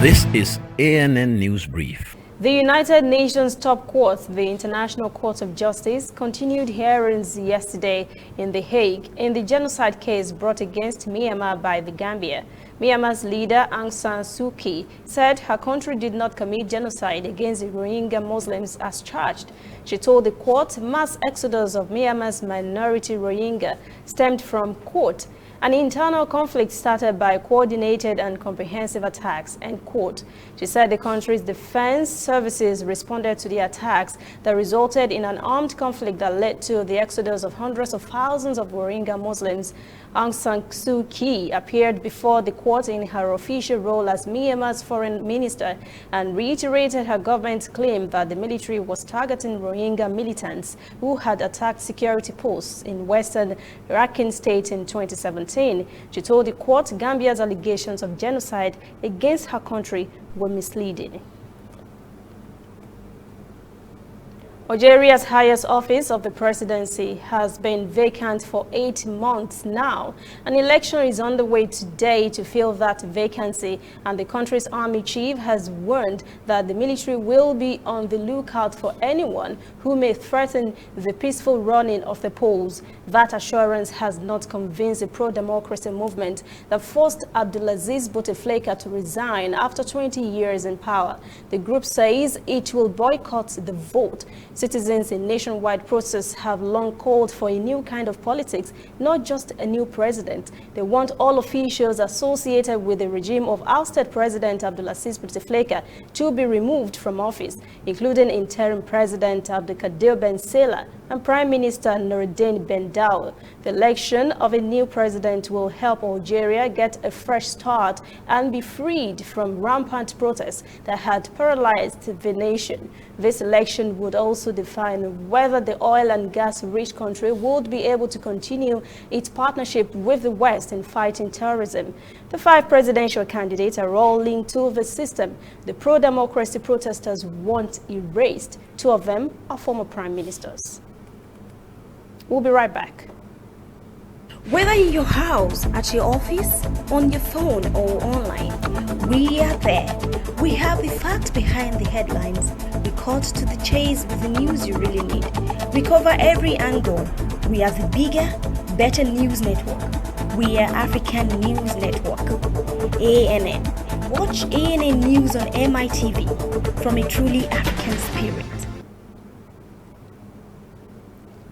This is ANN News Brief. The United Nations Top Court, the International Court of Justice, continued hearings yesterday in The Hague in the genocide case brought against Myanmar by the Gambia. Myanmar's leader Aung San Suu Kyi said her country did not commit genocide against the Rohingya Muslims as charged. She told the court mass exodus of Myanmar's minority Rohingya stemmed from, quote, an internal conflict started by coordinated and comprehensive attacks, end quote. She said the country's defense services responded to the attacks that resulted in an armed conflict that led to the exodus of hundreds of thousands of Rohingya Muslims. Aung San Suu Kyi appeared before the court in her official role as Myanmar's foreign minister and reiterated her government's claim that the military was targeting Rohingya militants who had attacked security posts in western Rakhine State in 2017. She told the court Gambia's allegations of genocide against her country were misleading. Algeria's highest office of the presidency has been vacant for 8 months now. An election is underway today to fill that vacancy, and the country's army chief has warned that the military will be on the lookout for anyone who may threaten the peaceful running of the polls. That assurance has not convinced the pro-democracy movement that forced Abdulaziz Bouteflika to resign after 20 years in power. The group says it will boycott the vote. Citizens in nationwide protests have long called for a new kind of politics, not just a new president. They want all officials associated with the regime of ousted President Abdulaziz Bouteflika to be removed from office, including interim President Abdelkader Ben Salah and Prime Minister Noureddin Ben Daoud. The election of a new president will help Algeria get a fresh start and be freed from rampant protests that had paralyzed the nation. This election would also define whether the oil and gas-rich country would be able to continue its partnership with the West in fighting terrorism. The 5 presidential candidates are all linked to the system the pro-democracy protesters want erased. 2 of them are former prime ministers. We'll be right back. Whether in your house, at your office, on your phone or online, we are there. We have the facts behind the headlines. We cut to the chase with the news you really need. We cover every angle. We are the bigger, better news network. We are African News Network. ANN. Watch ANN News on MITV from a truly African spirit.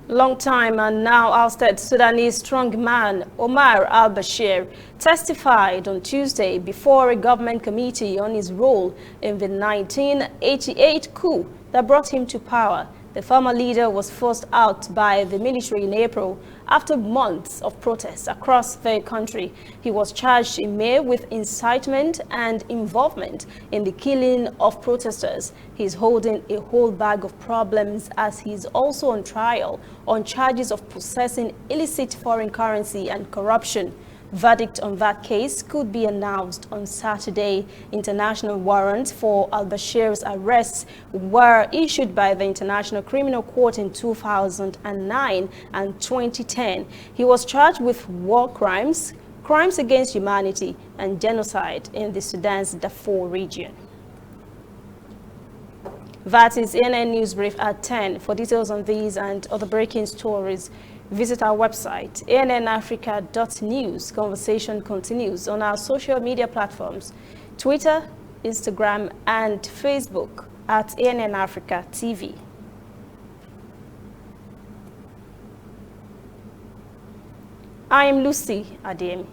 Long-time and now ousted Sudanese strongman Omar al-Bashir testified on Tuesday before a government committee on his role in the 1988 coup that brought him to power. The former leader was forced out by the military in April after months of protests across the country. He was charged in May with incitement and involvement in the killing of protesters. He's holding a whole bag of problems as he's also on trial on charges of possessing illicit foreign currency and corruption. Verdict on that case could be announced on Saturday. International warrants for al-Bashir's arrests were issued by the International Criminal Court in 2009 and 2010. He was charged with war crimes, crimes against humanity, and genocide in the Sudan's Darfur region. That is ANN News Brief at 10. For details on these and other breaking stories, visit our website, annafrica.news. Conversation continues on our social media platforms, Twitter, Instagram, and Facebook at ANN Africa TV. I am Lucy Ademi.